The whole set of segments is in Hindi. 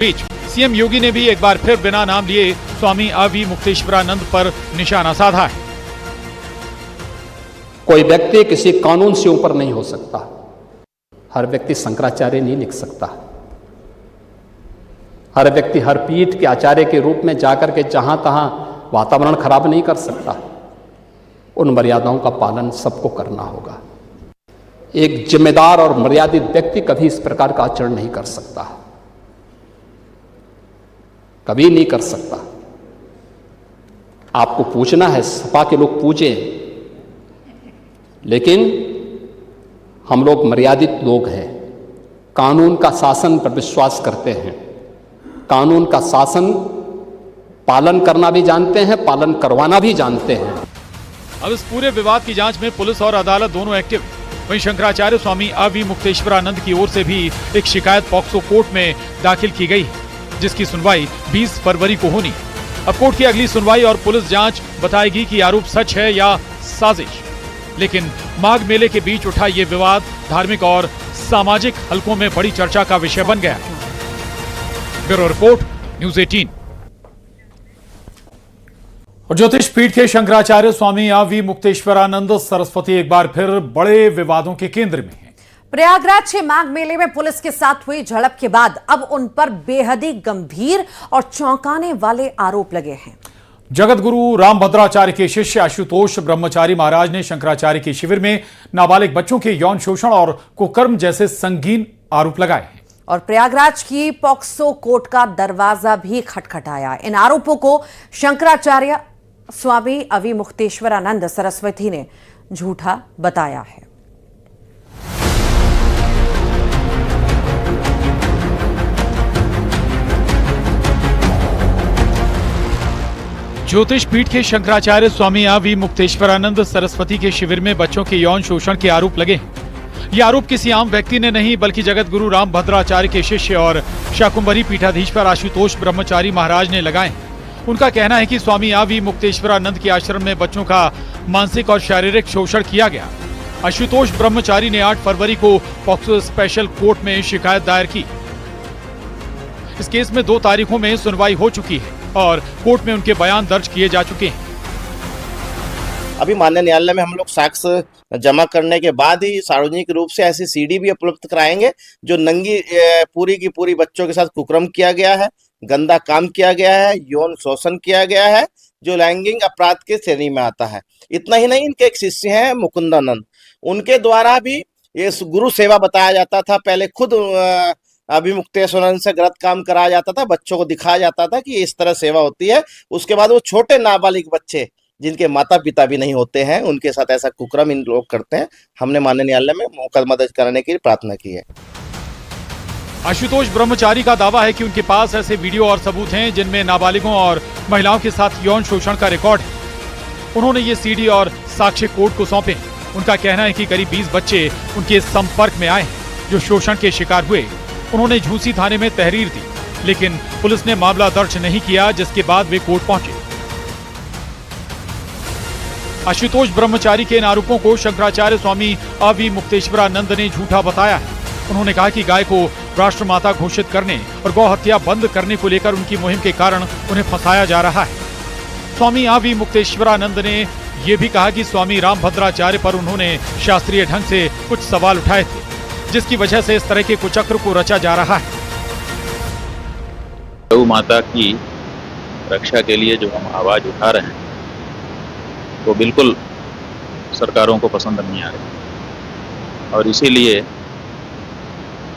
बीच सीएम योगी ने भी एक बार फिर बिना नाम लिए स्वामी अवि मुक्तेश्वरानंद पर निशाना साधा है। कोई व्यक्ति किसी कानून से ऊपर नहीं हो सकता। हर व्यक्ति शंकराचार्य नहीं लिख सकता। हर व्यक्ति हर पीठ के आचार्य के रूप में जाकर के जहां तहां वातावरण खराब नहीं कर सकता। उन मर्यादाओं का पालन सबको करना होगा। एक जिम्मेदार और मर्यादित व्यक्ति कभी इस प्रकार का आचरण नहीं कर सकता, कभी नहीं कर सकता। आपको पूछना है, सपा के लोग पूछें, लेकिन हम लोग मर्यादित लोग हैं। कानून का शासन पर विश्वास करते हैं। कानून का शासन पालन करना भी जानते हैं, पालन करवाना भी जानते हैं। अब इस पूरे विवाद की जांच में पुलिस और अदालत दोनों एक्टिव। वहीं शंकराचार्य स्वामी अवि मुक्तेश्वरानंद की ओर से भी एक शिकायत पॉक्सो कोर्ट में दाखिल की गई, जिसकी सुनवाई 20 फरवरी को होनी। अब कोर्ट की अगली सुनवाई और पुलिस जांच बताएगी कि आरोप सच है या साजिश। लेकिन माघ मेले के बीच उठा ये विवाद धार्मिक और सामाजिक हलकों में बड़ी चर्चा का विषय बन गया। Bureau report, news 18। और ज्योतिष पीठ के शंकराचार्य स्वामी अवि मुक्तेश्वरानंद सरस्वती एक बार फिर बड़े विवादों के केंद्र में हैं। प्रयागराज के माघ मेले में पुलिस के साथ हुई झड़प के बाद अब उन पर बेहद गंभीर और चौंकाने वाले आरोप लगे हैं। जगत गुरु रामभद्राचार्य के शिष्य आशुतोष ब्रह्मचारी महाराज ने शंकराचार्य के शिविर में नाबालिग बच्चों के यौन शोषण और कुकर्म जैसे संगीन आरोप लगाए हैं। और प्रयागराज की पॉक्सो कोर्ट का दरवाजा भी खटखटाया। इन आरोपों को शंकराचार्य स्वामी अवि मुक्तेश्वरानंद सरस्वती ने झूठा बताया है। ज्योतिष पीठ के शंकराचार्य स्वामी अवि मुक्तेश्वरानंद सरस्वती के शिविर में बच्चों के यौन शोषण के आरोप लगे हैं। ये आरोप किसी आम व्यक्ति ने नहीं, बल्कि जगत गुरु रामभद्राचार्य के शिष्य और शाकुंभरी पीठाधीश्वर आशुतोष ब्रह्मचारी महाराज ने लगाए। उनका कहना है कि स्वामी अवि मुक्तेश्वरानंद के आश्रम में बच्चों का मानसिक और शारीरिक शोषण किया गया। आशुतोष ब्रह्मचारी ने 8 फरवरी को पॉक्सो स्पेशल कोर्ट में शिकायत दायर की। इस केस में 2 तारीखों में सुनवाई हो चुकी है और कोर्ट में उनके बयान दर्ज किए जा चुके हैं। अभी माननीय न्यायालय में हम लोग साक्ष्य जमा करने के बाद ही सार्वजनिक रूप से ऐसी सीडी भी उपलब्ध कराएंगे जो नंगी पूरी की पूरी बच्चों के साथ कुकर्म किया गया है, गंदा काम किया गया है, यौन शोषण किया गया है, जो लैंगिक अपराध के श्रेणी में आता है। इतना ही नहीं, इनके एक शिष्य हैं मुकुंदानंद, उनके द्वारा भी ये गुरु सेवा बताया जाता था। पहले खुद अवि मुक्तेश्वरानंद से गलत काम कराया जाता था, बच्चों को दिखाया जाता था कि इस तरह सेवा होती है। उसके बाद वो छोटे नाबालिग बच्चे जिनके माता पिता भी नहीं होते हैं, उनके साथ ऐसा कुकर्म इन लोग करते हैं। हमने माननीय न्यायालय में मुकदमा दर्ज कराने की प्रार्थना की है। आशुतोष ब्रह्मचारी का दावा है कि उनके पास ऐसे वीडियो और सबूत हैं जिनमें नाबालिगों और महिलाओं के साथ यौन शोषण का रिकॉर्ड है। उन्होंने ये सीडी और साक्ष्य कोर्ट को सौंपे। उनका कहना है कि करीब 20 बच्चे उनके संपर्क में आए जो शोषण के शिकार हुए। उन्होंने झूसी थाने में तहरीर दी, लेकिन पुलिस ने मामला दर्ज नहीं किया, जिसके बाद वे कोर्ट पहुंचे। आशुतोष ब्रह्मचारी के इन आरोपों को शंकराचार्य स्वामी अवि मुक्तेश्वरानंद ने झूठा बताया है। उन्होंने कहा कि गाय को राष्ट्रमाता घोषित करने और गौ हत्या बंद करने को लेकर उनकी मुहिम के कारण उन्हें फंसाया जा रहा है। स्वामी अवि मुक्तेश्वरानंद ने यह भी कहा कि स्वामी रामभद्राचार्य पर उन्होंने शास्त्रीय ढंग से कुछ सवाल उठाए थे, जिसकी वजह से इस तरह के कुचक्र को रचा जा रहा है। गौ माता की रक्षा के लिए जो हम आवाज उठा रहे हैं वो बिल्कुल सरकारों को पसंद नहीं आ रही, और इसीलिए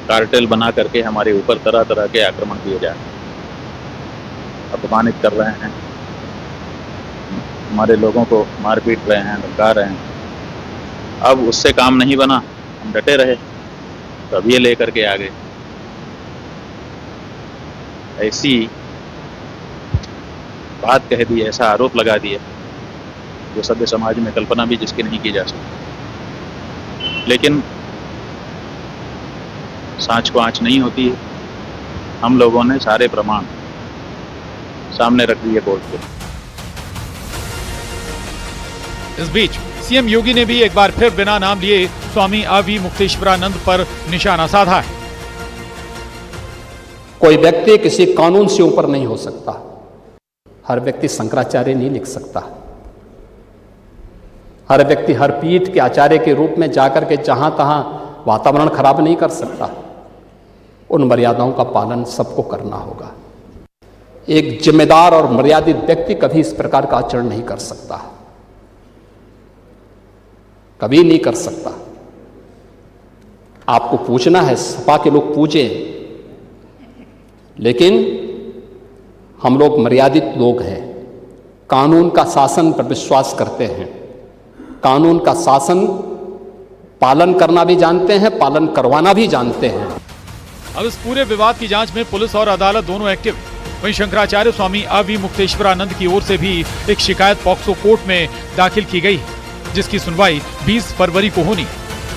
कार्टेल बना करके हमारे ऊपर तरह तरह के आक्रमण किए जा रहे हैं, अपमानित कर रहे हैं, हमारे लोगों को मारपीट रहे हैं, धमका रहे हैं। अब उससे काम नहीं बना, हम डटे रहे, तो अब ये लेकर के आ गए। ऐसी बात कह दी, ऐसा आरोप लगा दिया जो सभ्य समाज में कल्पना भी जिसकी नहीं की जा सकती। लेकिन सांच को आंच नहीं होती है। हम लोगों ने सारे प्रमाण सामने रख दिए कोर्ट के। इस बीच सीएम योगी ने भी एक बार फिर बिना नाम लिए स्वामी अवि मुक्तेश्वरानंद पर निशाना साधा है। कोई व्यक्ति किसी कानून से ऊपर नहीं हो सकता। हर व्यक्ति शंकराचार्य नहीं लिख सकता। हर व्यक्ति हर पीठ के आचार्य के रूप में जाकर के जहां तहां वातावरण खराब नहीं कर सकता। उन मर्यादाओं का पालन सबको करना होगा। एक जिम्मेदार और मर्यादित व्यक्ति कभी इस प्रकार का आचरण नहीं कर सकता, कभी नहीं कर सकता। आपको पूछना है, सपा के लोग पूछें, लेकिन हम लोग मर्यादित लोग हैं, कानून का शासन पर विश्वास करते हैं, कानून का शासन पालन करना भी जानते हैं, पालन करवाना भी जानते हैं। अब इस पूरे विवाद की जांच में पुलिस और अदालत दोनों एक्टिव। वहीं शंकराचार्य स्वामी अवी मुक्तेश्वरानंद की ओर से भी एक शिकायत पॉक्सो कोर्ट में दाखिल की गई, जिसकी सुनवाई 20 फरवरी को होनी।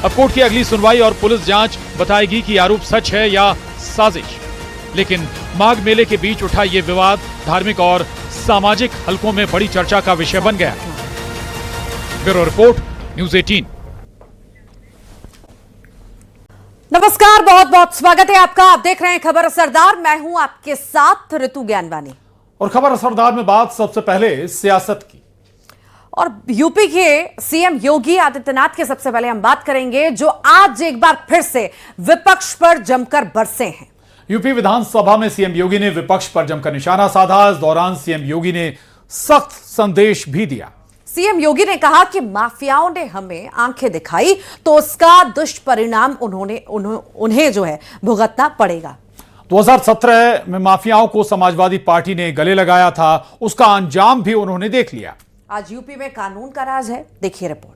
अब कोर्ट की अगली सुनवाई और पुलिस जांच बताएगी कि आरोप सच है या साजिश। लेकिन माघ मेले के बीच उठा ये विवाद धार्मिक और सामाजिक हलकों में बड़ी चर्चा का विषय बन गया। Bureau report, news 18। नमस्कार, बहुत बहुत स्वागत है आपका। आप देख रहे हैं खबर असरदार। मैं हूं आपके साथ ऋतु ज्ञानवानी। और खबर असरदार में बात सबसे पहले सियासत की, और यूपी के सीएम योगी आदित्यनाथ की सबसे पहले हम बात करेंगे, जो आज एक बार फिर से विपक्ष पर जमकर बरसे हैं। यूपी विधानसभा में सीएम योगी ने विपक्ष पर जमकर निशाना साधा। इस दौरान सीएम योगी ने सख्त संदेश भी दिया। सीएम योगी ने कहा कि माफियाओं ने हमें आंखें दिखाई तो उसका दुष्परिणाम उन्हें जो है भुगतना पड़ेगा। 2017 में माफियाओं को समाजवादी पार्टी ने गले लगाया था, उसका अंजाम भी उन्होंने देख लिया। आज यूपी में कानून का राज है, देखिए रिपोर्ट।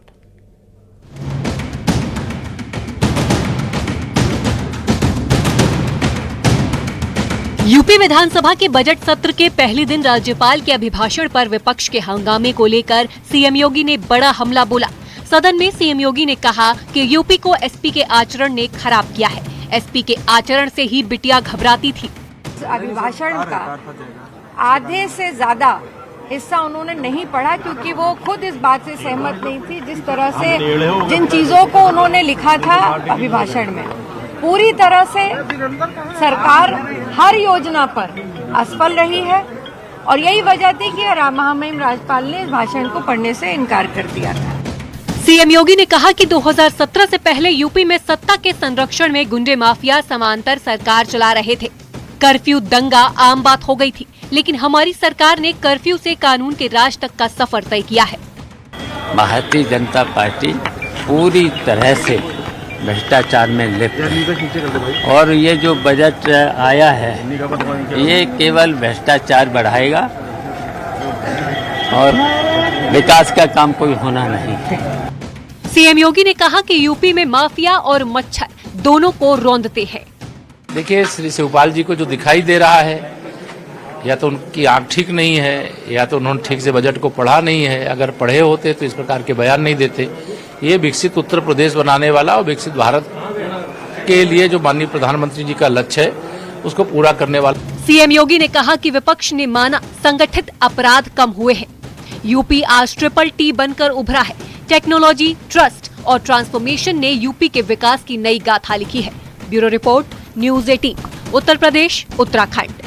यूपी विधानसभा के बजट सत्र के पहले दिन राज्यपाल के अभिभाषण पर विपक्ष के हंगामे को लेकर सीएम योगी ने बड़ा हमला बोला। सदन में सीएम योगी ने कहा कि यूपी को एसपी के आचरण ने खराब किया है। एसपी के आचरण से ही बिटिया घबराती थी। अभिभाषण का आधे से ज्यादा हिस्सा उन्होंने नहीं पढ़ा, क्योंकि वो खुद इस बात से सहमत नहीं थी जिस तरह से जिन चीजों को उन्होंने लिखा था अभिभाषण में। पूरी तरह से सरकार हर योजना पर असफल रही है और यही वजह थी कि महामहिम राज्यपाल ने इस भाषण को पढ़ने से इनकार कर दिया था। सीएम योगी ने कहा कि 2017 से पहले यूपी में सत्ता के संरक्षण में गुंडे माफिया समांतर सरकार चला रहे थे। कर्फ्यू दंगा आम बात हो गई थी, लेकिन हमारी सरकार ने कर्फ्यू से कानून के राज तक का सफर तय किया है। भारतीय जनता पार्टी पूरी तरह से भ्रष्टाचार में लिप्त है और ये जो बजट आया है ये केवल भ्रष्टाचार बढ़ाएगा और विकास का काम कोई होना नहीं है। सीएम योगी ने कहा कि यूपी में माफिया और मच्छर दोनों को रौंदते हैं। देखिए, श्री शिवपाल जी को जो दिखाई दे रहा है, या तो उनकी आंख ठीक नहीं है या तो उन्होंने ठीक से बजट को पढ़ा नहीं है। अगर पढ़े होते तो इस प्रकार के बयान नहीं देते। ये विकसित उत्तर प्रदेश बनाने वाला और विकसित भारत के लिए जो माननीय प्रधानमंत्री जी का लक्ष्य है उसको पूरा करने वाला। सीएम योगी ने कहा कि विपक्ष ने माना संगठित अपराध कम हुए हैं। यूपी आज TTT बनकर उभरा है। टेक्नोलॉजी, ट्रस्ट और ट्रांसफॉर्मेशन ने यूपी के विकास की नई गाथा लिखी है। Bureau report, news 18, Uttar Pradesh, Uttarakhand.